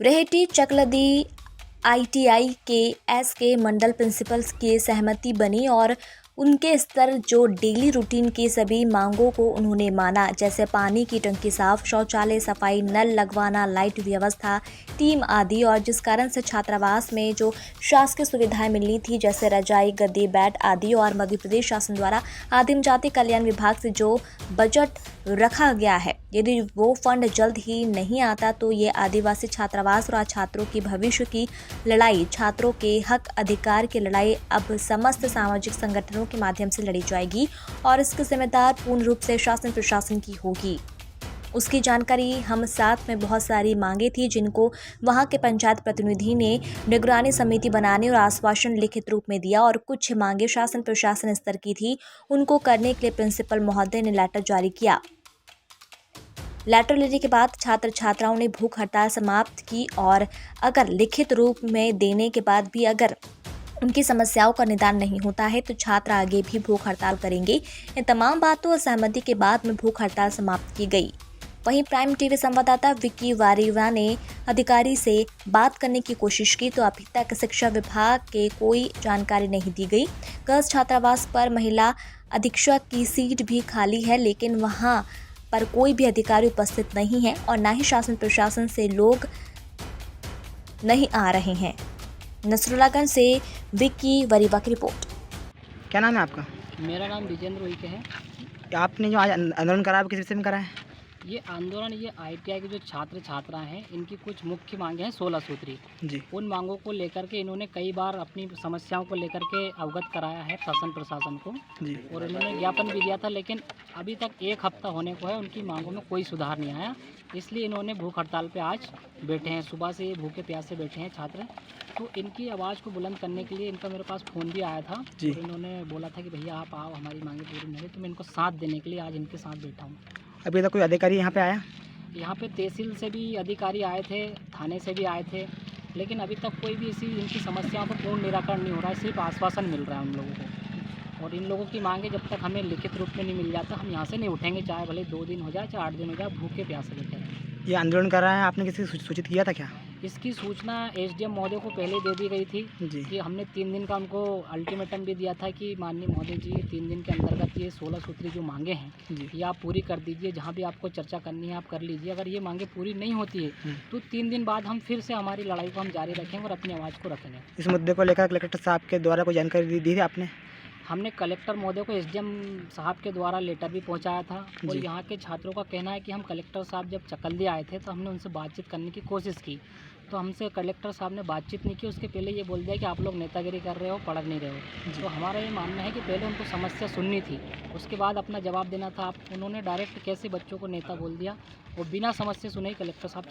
Rehti चकलदी ITI के SK मंडल principles की सहमति बनी और उनके स्तर जो डेली रूटीन की सभी मांगों को उन्होंने माना, जैसे पानी की टंकी साफ, शौचालय सफाई, नल लगवाना, लाइट व्यवस्था, टीम आदि। और जिस कारण से छात्रावास में जो शासकीय सुविधाएं मिलनी थी जैसे रजाई, गद्दी, बेड आदि, और मध्य प्रदेश शासन द्वारा आदिम जाति कल्याण विभाग से जो बजट रखा गया है, यदि वो फंड जल्द ही नहीं आता तो ये आदिवासी छात्रावास और छात्रों की भविष्य की लड़ाई, छात्रों के हक अधिकार की लड़ाई अब समस्त सामाजिक संगठनों के माध्यम से लड़ी जाएगी और इसके जिम्मेदार पूर्ण रूप से शासन प्रशासन की होगी। उसकी जानकारी हम साथ में बहुत सारी मांगे थी जिनको वहां के पंचायत प्रतिनिधि ने निगरानी समिति बनाने और आश्वासन लिखित रूप में दिया, और कुछ मांगे शासन प्रशासन स्तर की थी, उनको करने के लिए प्रिंसिपल महोदय ने लेटर जारी किया। लेटर लेने के बाद छात्र छात्राओं ने भूख हड़ताल समाप्त की और अगर लिखित रूप में देने के बाद भी अगर उनकी समस्याओं का निदान नहीं होता है तो छात्र आगे भी भूख हड़ताल करेंगे। इन तमाम बातों और सहमति के बाद में भूख हड़ताल समाप्त की गई। वहीं प्राइम टीवी संवाददाता विक्की वारिवा ने अधिकारी से बात करने की कोशिश की तो अभी तक शिक्षा विभाग के कोई जानकारी नहीं दी गई। गर्ल्स छात्रावास पर महिला अधीक्षक की सीट भी खाली है, लेकिन वहां पर कोई भी अधिकारी उपस्थित नहीं है और न ही शासन प्रशासन से लोग नहीं आ रहे हैं। नसरुल्लागंज से विक्की वारिवा की रिपोर्ट। क्या नाम है आपका? मेरा नाम विजेंद्र उइके है। आपने जो आज आंदोलन करा है, किस विषय में करा है? ये आंदोलन ये आईटीआई के जो छात्र छात्रा हैं, इनकी कुछ मुख्य मांगे हैं 16 सूत्री। जी। उन मांगों को लेकर के इन्होंने कई बार अपनी समस्याओं को लेकर के अवगत कराया है शासन प्रशासन को। जी। और इन्होंने ज्ञापन भी दिया था, लेकिन अभी तक 1 हफ्ता होने को है, उनकी मांगों में कोई सुधार नहीं आया। इसलिए इन्होंने भूख हड़ताल पे आज बैठे हैं। सुबह से भूखे प्यासे बैठे हैं छात्र। तो इनकी आवाज़ को बुलंद करने के लिए इनका मेरे पास फ़ोन भी आया था। जी। और इन्होंने बोला था कि भैया आप आओ, हमारी मांगे पूरी नहीं हुई। तो मैं इनको साथ देने के लिए आज इनके साथ बैठा हूँ। अभी तक कोई अधिकारी यहाँ पे आया? यहाँ पे तहसील से भी अधिकारी आए थे, थाने से भी आए थे, लेकिन अभी तक कोई भी इसी इनकी समस्याओं का पूर्ण निराकरण नहीं हो रहा है। सिर्फ आश्वासन मिल रहा है उन लोगों को। और इन लोगों की मांगे जब तक हमें लिखित रूप में नहीं मिल जाता, हम यहाँ से नहीं उठेंगे, चाहे भले 2 दिन हो जाए, चाहे 8 दिन हो जाए, भूखे प्यासे बैठे हैं। ये आंदोलन कर रहा है, आपने किसी को सूचित किया था क्या? इसकी सूचना एसडीएम महोदय को पहले दे दी गई थी। जी। कि हमने 3 दिन का उनको अल्टीमेटम भी दिया था कि माननीय महोदय जी 3 दिन के अंतर्गत ये 16 सूत्री जो मांगे हैं, जी। ये आप पूरी कर दीजिए। जहाँ भी आपको चर्चा करनी है आप कर लीजिए। अगर ये मांगे पूरी नहीं होती है तो 3 दिन बाद हम फिर से हमारी लड़ाई को हम जारी रखेंगे और अपनी आवाज़ को रखेंगे। इस मुद्दे को लेकर कलेक्टर साहब के द्वारा कोई जानकारी दी थी आपने? हमने कलेक्टर महोदय को एसडीएम साहब के द्वारा लेटर भी पहुंचाया था। और जी। यहाँ के छात्रों का कहना है कि हम कलेक्टर साहब जब चकल्दी आए थे तो हमने उनसे बातचीत करने की कोशिश की, तो हमसे कलेक्टर साहब ने बातचीत नहीं की। उसके पहले ये बोल दिया कि आप लोग नेतागिरी कर रहे हो, पढ़ नहीं रहे हो। तो हमारा ये मानना है कि पहले उनको समस्या सुननी थी, उसके बाद अपना जवाब देना था। आप उन्होंने डायरेक्ट कैसे बच्चों को नेता बोल दिया और बिना समस्या सुने ही कलेक्टर साहब